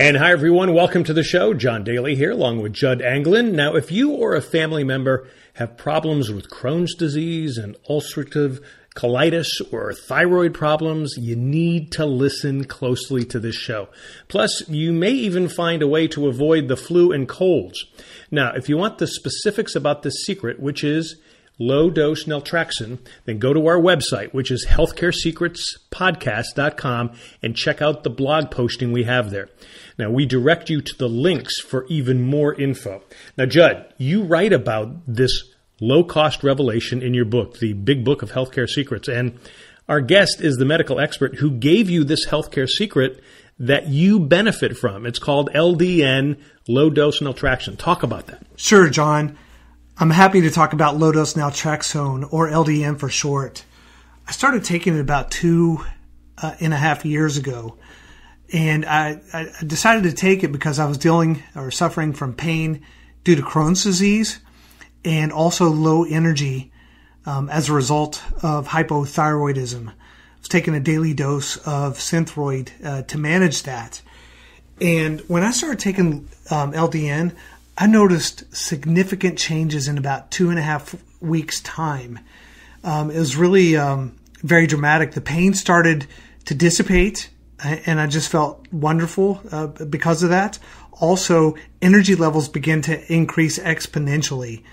And hi, everyone. Welcome to the show. John Daly here, along with Judd Anglin. Now, if you or a family member have problems with Crohn's disease and ulcerative colitis or thyroid problems, you need to listen closely to this show. Plus, you may even find a way to avoid the flu and colds. Now, if you want the specifics about this secret, which is low dose naltrexone, then go to our website, which is healthcaresecretspodcast.com, and check out the blog posting we have there. Now, we direct you to the links for even more info. Now, Judd, you write about this low-cost revelation in your book, The Big Book of Healthcare Secrets, and our guest is the medical expert who gave you this healthcare secret that you benefit from. It's called LDN, low-dose naltrexone. Talk about that. Sure, John. I'm happy to talk about low-dose naltrexone, or LDN for short. I started taking it about 2.5 years ago, and I decided to take it because I was suffering from pain due to Crohn's disease and also low energy as a result of hypothyroidism. I was taking a daily dose of Synthroid to manage that. And when I started taking LDN, I noticed significant changes in about 2.5 weeks' time. It was really very dramatic. The pain started to dissipate, and I just felt wonderful because of that. Also, energy levels began to increase exponentially. It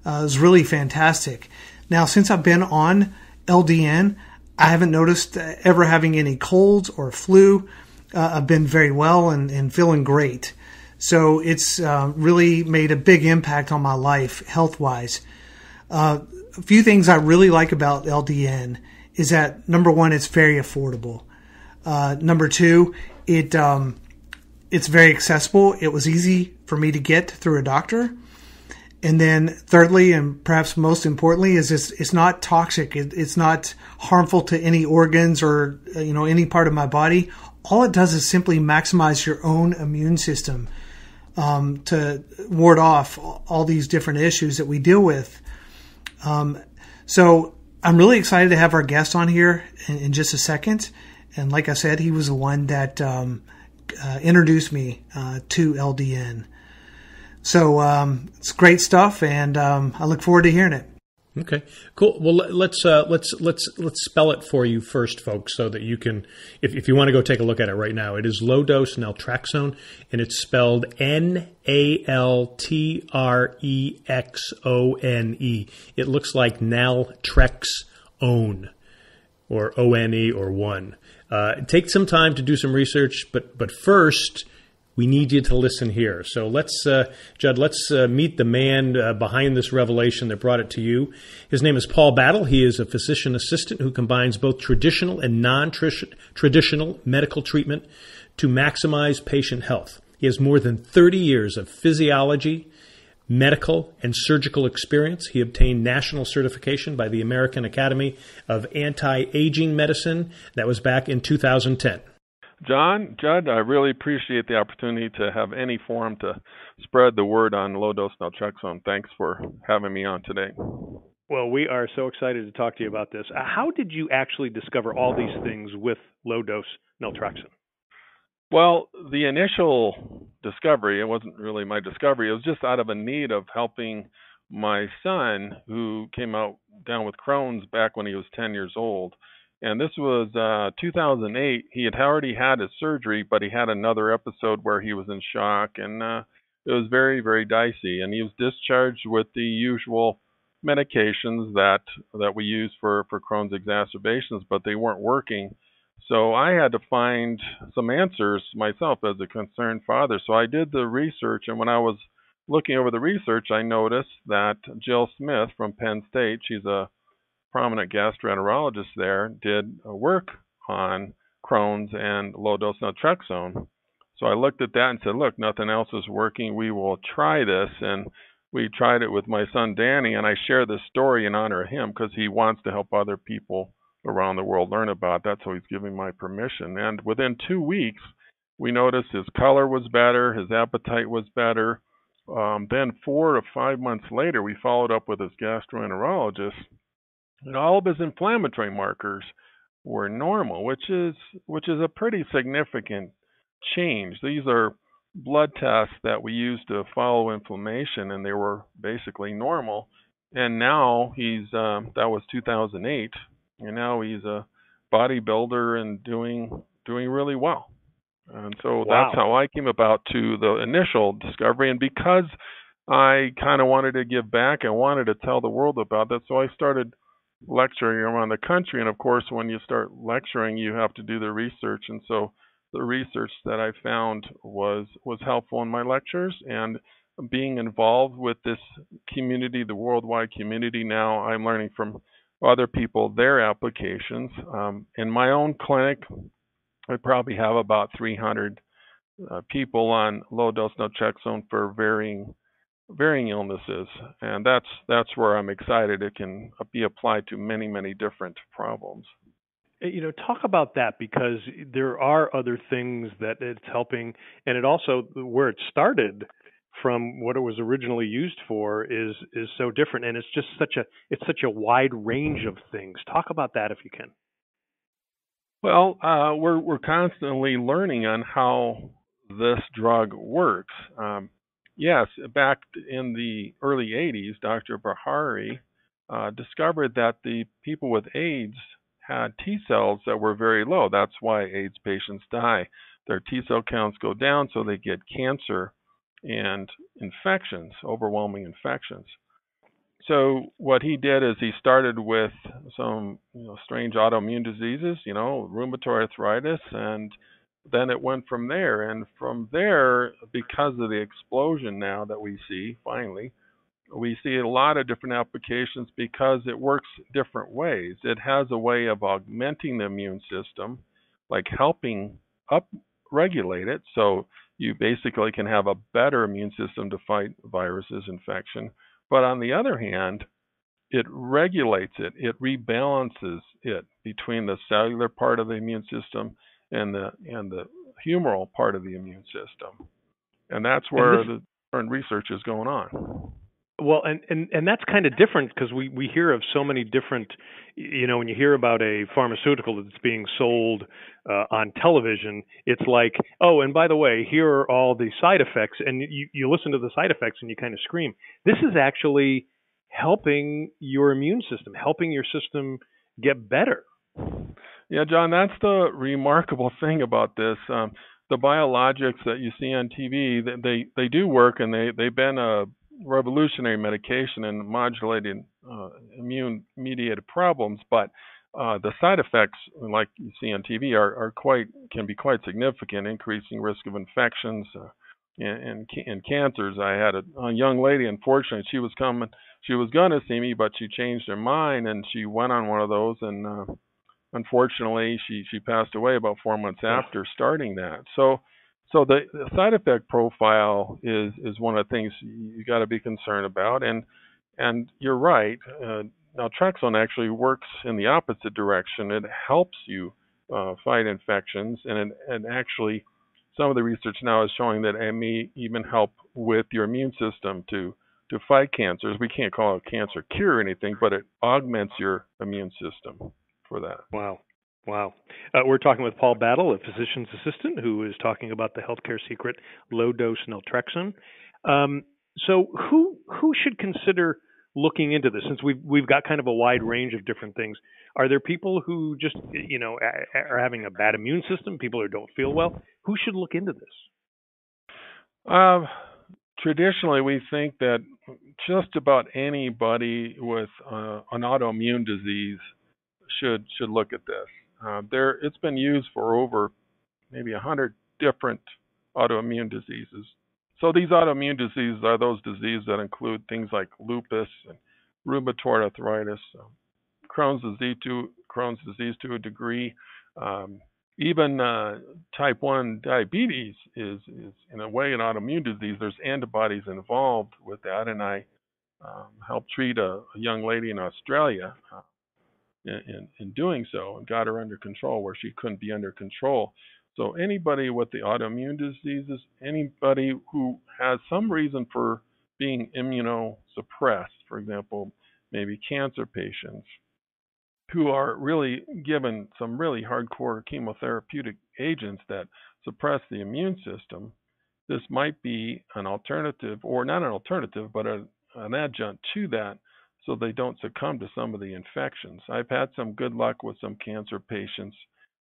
was really fantastic. Now, since I've been on LDN, I haven't noticed ever having any colds or flu. I've been very well and feeling great. So it's really made a big impact on my life health-wise. A few things I really like about LDN is that, number one, it's very affordable. Number two, it's very accessible. It was easy for me to get through a doctor. And then thirdly, and perhaps most importantly, is it's not toxic. It's not harmful to any organs or any part of my body. All it does is simply maximize your own immune system to ward off all these different issues that we deal with. So I'm really excited to have our guest on here in just a second. And like I said, he was the one that introduced me to LDN. So it's great stuff, and I look forward to hearing it. Okay, cool. Well, let's spell it for you first, folks, so that you can, if you want to go take a look at it right now, it is low dose naltrexone, and it's spelled Naltrexone. It looks like naltrexone, or ONE, or one. Take some time to do some research, but first, we need you to listen here. So let's, Judd, let's meet the man behind this revelation that brought it to you. His name is Paul Battle. He is a physician assistant who combines both traditional and non-traditional medical treatment to maximize patient health. He has more than 30 years of physiology, medical, and surgical experience. He obtained national certification by the American Academy of Anti-Aging Medicine. That was back in 2010. John, Judd, I really appreciate the opportunity to have any forum to spread the word on low-dose naltrexone. Thanks for having me on today. Well, we are so excited to talk to you about this. How did you actually discover all these things with low-dose naltrexone? Well, the initial discovery, it wasn't really my discovery, it was just out of a need of helping my son who came out down with Crohn's back when he was 10 years old. And this was 2008. He had already had his surgery, but he had another episode where he was in shock, and it was very, very dicey. And he was discharged with the usual medications that we use for Crohn's exacerbations, but they weren't working. So I had to find some answers myself as a concerned father. So I did the research, and when I was looking over the research, I noticed that Jill Smith from Penn State, she's a prominent gastroenterologist there, did work on Crohn's and low-dose naltrexone. So I looked at that and said, look, nothing else is working. We will try this. And we tried it with my son, Danny, and I share this story in honor of him because he wants to help other people around the world learn about that, so he's giving my permission. And within 2 weeks, we noticed his color was better, his appetite was better. Then 4 to 5 months later, we followed up with his gastroenterologist, and all of his inflammatory markers were normal, which is a pretty significant changed. These are blood tests that we used to follow inflammation, and they were basically normal. And now that was 2008, and now he's a bodybuilder and doing really well. And so that's Wow. how I came about to the initial discovery. And because I kind of wanted to give back, I wanted to tell the world about that, so I started lecturing around the country. And of course, when you start lecturing, you have to do the research. And so the research that I found was helpful in my lectures. And being involved with this community, the worldwide community now, I'm learning from other people their applications. In my own clinic, I probably have about 300 people on low dose naltrexone for varying illnesses, and that's where I'm excited it can be applied to many different problems. Talk about that, because there are other things that it's helping, and it also, where it started from what it was originally used for is so different, and it's just such a wide range of things. Talk about that if you can. Well, we're constantly learning on how this drug works. Yes, back in the early 80s, Dr. Bahari discovered that the people with AIDS had T cells that were very low. That's why AIDS patients die. Their T cell counts go down, so they get cancer and infections, overwhelming infections. So what he did is he started with some strange autoimmune diseases, rheumatoid arthritis, and then it went from there. And from there, because of the explosion now that we see, finally, we see a lot of different applications because it works different ways. It has a way of augmenting the immune system, like helping upregulate it. So you basically can have a better immune system to fight viruses, infection. But on the other hand, it regulates it. It rebalances it between the cellular part of the immune system and the humoral part of the immune system. And that's where the current research is going on. Well, and that's kind of different, because we hear of so many different, when you hear about a pharmaceutical that's being sold on television, it's like, oh, and by the way, here are all the side effects, and you listen to the side effects and you kind of scream. This is actually helping your immune system, helping your system get better. Yeah, John, that's the remarkable thing about this. The biologics that you see on TV, they do work, and they've been a revolutionary medication in modulating immune-mediated problems, but the side effects, like you see on TV, can be quite significant, increasing risk of infections and cancers. I had a young lady, unfortunately, she was going to see me, but she changed her mind and she went on one of those, and unfortunately, she passed away about 4 months after starting that. So the side effect profile is one of the things you got to be concerned about, and you're right. Naltrexone actually works in the opposite direction. It helps you fight infections, and actually, some of the research now is showing that it may even help with your immune system to fight cancers. We can't call it a cancer cure or anything, but it augments your immune system for that. Wow. We're talking with Paul Battle, a physician's assistant, who is talking about the healthcare secret low-dose naltrexone. So who should consider looking into this? Since we've got kind of a wide range of different things, are there people who just are having a bad immune system, people who don't feel well? Who should look into this? Traditionally, we think that just about anybody with an autoimmune disease should look at this. It's been used for over maybe 100 different autoimmune diseases. So these autoimmune diseases are those diseases that include things like lupus and rheumatoid arthritis, Crohn's disease to a degree. Even type 1 diabetes is in a way an autoimmune disease. There's antibodies involved with that, and I helped treat a young lady in Australia in doing so, and got her under control where she couldn't be under control. So anybody with the autoimmune diseases, anybody who has some reason for being immunosuppressed, for example, maybe cancer patients, who are really given some really hardcore chemotherapeutic agents that suppress the immune system, this might be an alternative, or not an alternative, but an adjunct to that, so they don't succumb to some of the infections. I've had some good luck with some cancer patients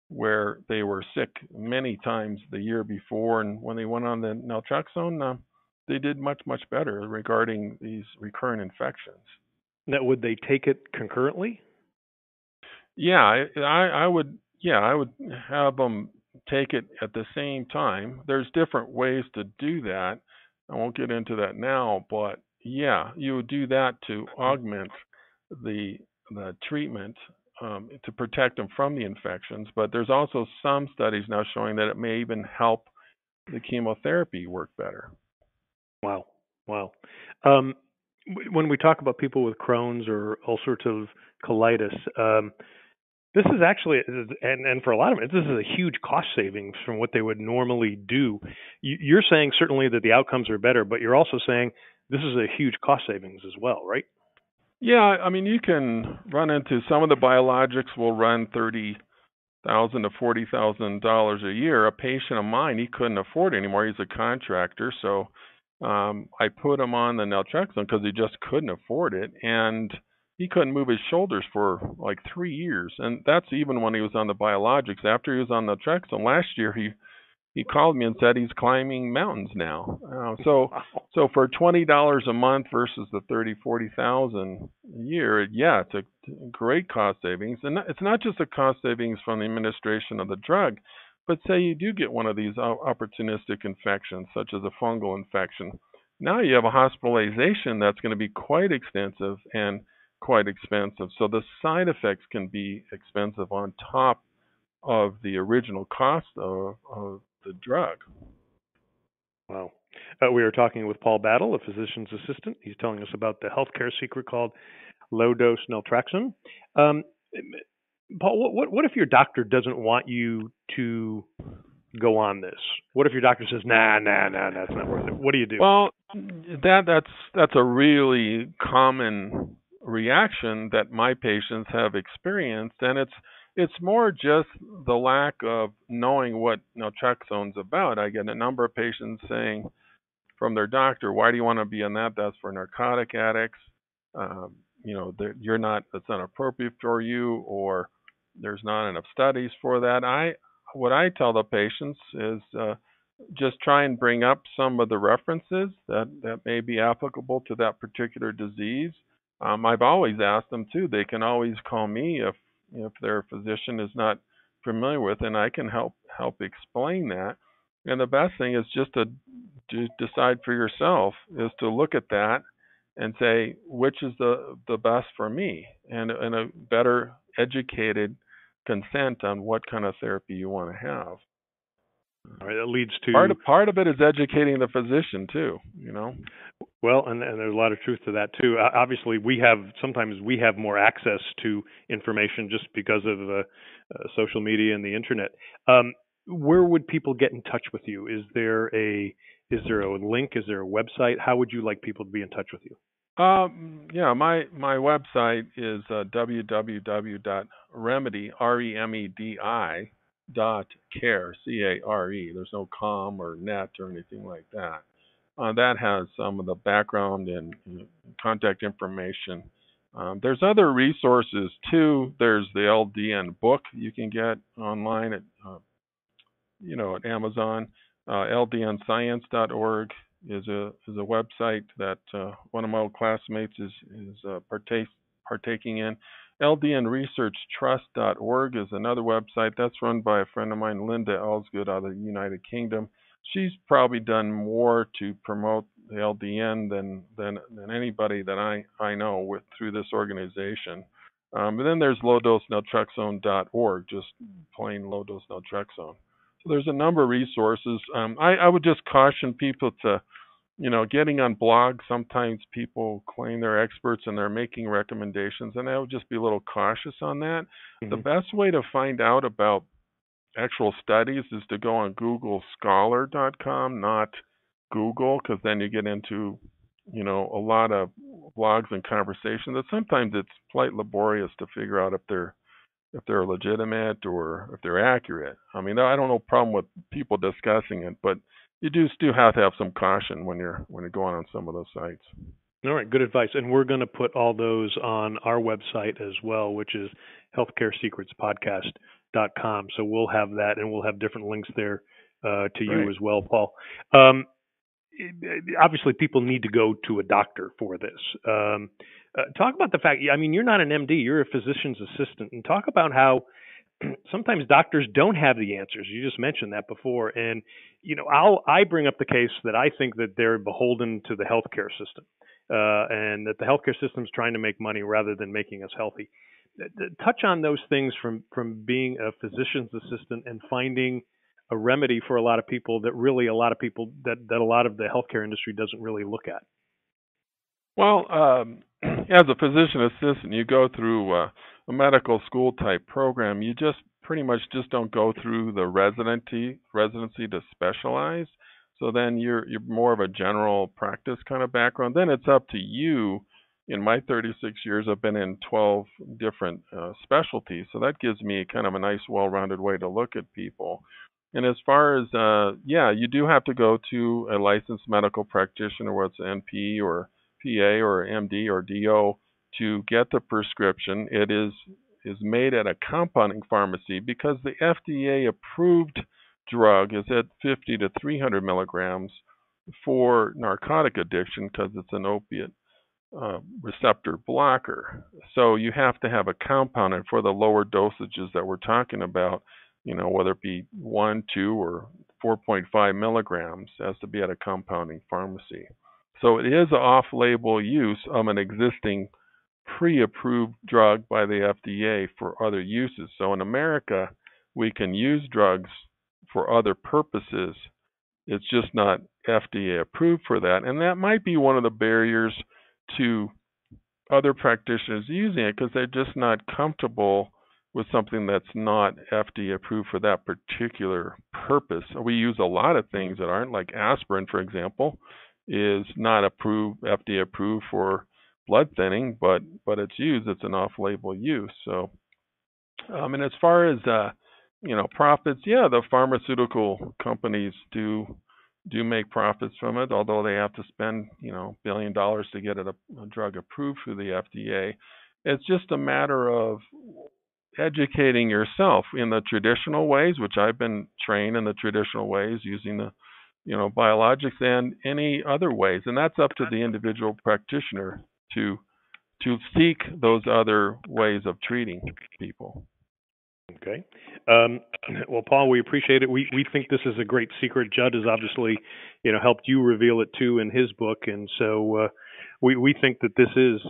where they were sick many times the year before, and when they went on the naltrexone, they did much, much better regarding these recurrent infections. Now, would they take it concurrently? Yeah, I would. Yeah, I would have them take it at the same time. There's different ways to do that. I won't get into that now, but yeah, you would do that to augment the treatment, to protect them from the infections. But there's also some studies now showing that it may even help the chemotherapy work better. Wow, wow. Um, when we talk about people with Crohn's or ulcerative colitis, this is actually, and for a lot of it, this is a huge cost savings from what they would normally do. You're saying certainly that the outcomes are better, but you're also saying this is a huge cost savings as well, right? Yeah, I mean, you can run into some of the biologics will run $30,000 to $40,000 a year. A patient of mine, he couldn't afford it anymore. He's a contractor, so I put him on the naltrexone because he just couldn't afford it, and he couldn't move his shoulders for like 3 years, and that's even when he was on the biologics. After he was on naltrexone last year, he called me and said he's climbing mountains now. So for $20 a month versus the 40,000 a year, yeah, it's a great cost savings, and it's not just a cost savings from the administration of the drug. But say you do get one of these opportunistic infections, such as a fungal infection. Now you have a hospitalization that's going to be quite extensive and quite expensive. So the side effects can be expensive on top of the original cost of the drug. Wow. We are talking with Paul Battle, a physician's assistant. He's telling us about the healthcare secret called low-dose naltrexone. Paul, what if your doctor doesn't want you to go on this? What if your doctor says, nah, that's not worth it? What do you do? Well, that's a really common reaction that my patients have experienced, and it's more just the lack of knowing what naltrexone's about. I get a number of patients saying from their doctor, "Why do you want to be on that? That's for narcotic addicts. That's not appropriate for you, or there's not enough studies for that." What I tell the patients is just try and bring up some of the references that may be applicable to that particular disease. I've always asked them too. They can always call me if their physician is not familiar with, and I can help explain that. And the best thing is just to decide for yourself, is to look at that and say which is the best for me, and a better educated consent on what kind of therapy you want to have. All right, that leads to part of it is educating the physician too. Well, and there's a lot of truth to that too. Obviously, sometimes we have more access to information just because of social media and the internet. Where would people get in touch with you? Is there a link? Is there a website? How would you like people to be in touch with you? Yeah, my website is www.remedy.care, CARE. There's no com or net or anything like that. That has some of the background and contact information. There's other resources too. There's the LDN book you can get online at Amazon. LDNscience.org is a website that one of my old classmates is partaking in. LDNresearchtrust.org is another website that's run by a friend of mine, Linda Ellsgood, out of the United Kingdom. She's probably done more to promote the LDN than anybody that I know through this organization. And then there's lowdosenaltrexone.org, just plain low-dose naltrexone. So there's a number of resources. I would just caution people to, getting on blogs. Sometimes people claim they're experts and they're making recommendations, and I would just be a little cautious on that. Mm-hmm. The best way to find out about actual studies is to go on googlescholar.com, not Google, because then you get into, a lot of blogs and conversations that sometimes it's quite laborious to figure out if they're legitimate or if they're accurate. I mean, I don't have a problem with people discussing it, but you do still have to have some caution when you're going on some of those sites. All right, good advice. And we're going to put all those on our website as well, which is healthcaresecretspodcast.com. So we'll have that, and we'll have different links there to you as well, Paul. Obviously, people need to go to a doctor for this. Talk about the fact, I mean, you're not an MD, you're a physician's assistant, and talk about how sometimes doctors don't have the answers. You just mentioned that before. And, I bring up the case that I think that they're beholden to the healthcare system, and that the healthcare system is trying to make money rather than making us healthy. Touch on those things from being a physician's assistant and finding a remedy for a lot of people that a lot of the healthcare industry doesn't really look at. Well, as a physician assistant, you go through a medical school type program. You just pretty much just don't go through the residency to specialize. So then you're more of a general practice kind of background. Then it's up to you. In my 36 years, I've been in 12 different specialties. So that gives me kind of a nice, well-rounded way to look at people. And as far as, you do have to go to a licensed medical practitioner, whether it's NP or PA or MD or DO, to get the prescription. It is made at a compounding pharmacy because the FDA approved drug is at 50 to 300 milligrams for narcotic addiction because it's an opiate receptor blocker. So you have to have a compound, and for the lower dosages that we're talking about, whether it be 1, 2, or 4.5 milligrams, has to be at a compounding pharmacy. So it is an off-label use of an existing pre-approved drug by the FDA for other uses. So in America, we can use drugs for other purposes. It's just not FDA approved for that. And that might be one of the barriers to other practitioners using it because they're just not comfortable with something that's not FDA approved for that particular purpose. We use a lot of things that aren't, like aspirin, for example, is not approved, FDA approved for blood thinning, but it's used. It's an off-label use. So, and as far as profits, the pharmaceutical companies do make profits from it, although they have to spend $1 billion to get a drug approved through the FDA. It's just a matter of educating yourself in the traditional ways, which I've been trained in the traditional ways using the biologics, and any other ways. And that's up to the individual practitioner to seek those other ways of treating people. Okay. Well, Paul, we appreciate it. We think this is a great secret. Judd has obviously, helped you reveal it too in his book. And so we think that this is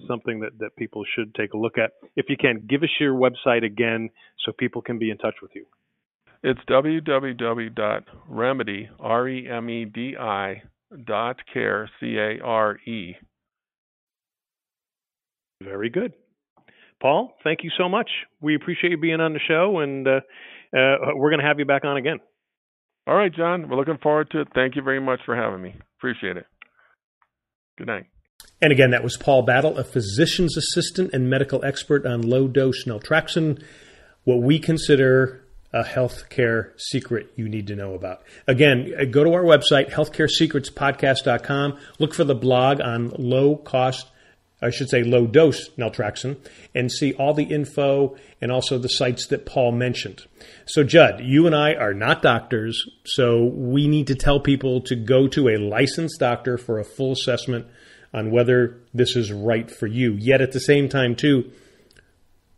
something that people should take a look at. If you can, give us your website again so people can be in touch with you. It's www.remedy, REMEDI.care, CARE. Very good. Paul, thank you so much. We appreciate you being on the show, and we're going to have you back on again. All right, John. We're looking forward to it. Thank you very much for having me. Appreciate it. Good night. And again, that was Paul Battle, a physician's assistant and medical expert on low-dose naltrexone, what we consider a healthcare secret you need to know about. Again, go to our website, healthcaresecretspodcast.com. Look for the blog on low-dose naltrexone, and see all the info and also the sites that Paul mentioned. So, Judd, you and I are not doctors, so we need to tell people to go to a licensed doctor for a full assessment on whether this is right for you. Yet at the same time, too,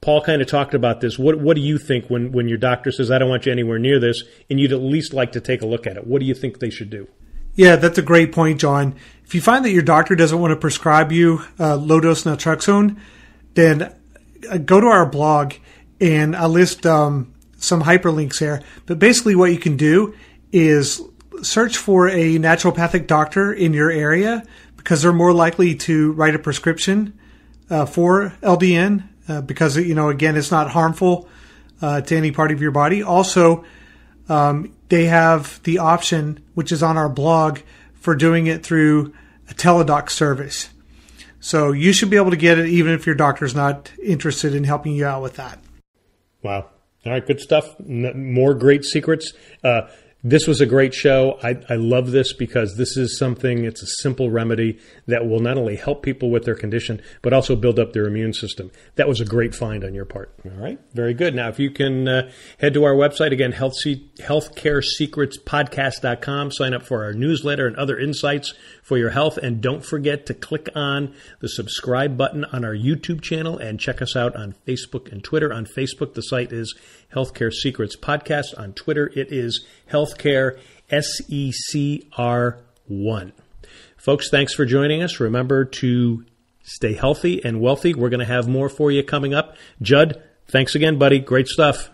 Paul kind of talked about this. What do you think when your doctor says, I don't want you anywhere near this, and you'd at least like to take a look at it? What do you think they should do? Yeah, that's a great point, John. If you find that your doctor doesn't want to prescribe you low-dose naltrexone, then go to our blog, and I'll list some hyperlinks there. But basically what you can do is search for a naturopathic doctor in your area because they're more likely to write a prescription for LDN because, again, it's not harmful to any part of your body. Also, they have the option, which is on our blog, for doing it through a teledoc service. So you should be able to get it even if your doctor's not interested in helping you out with that. Wow. All right, good stuff. More great secrets. This was a great show. I love this because this is something, it's a simple remedy that will not only help people with their condition, but also build up their immune system. That was a great find on your part. All right, very good. Now, if you can head to our website, again, healthcaresecretspodcast.com, sign up for our newsletter and other insights for your health, and don't forget to click on the subscribe button on our YouTube channel and check us out on Facebook and Twitter. On Facebook, the site is Healthcare Secrets Podcast. On Twitter, it is Healthcare SECR1. Folks, thanks for joining us. Remember to stay healthy and wealthy. We're going to have more for you coming up. Judd, thanks again, buddy. Great stuff.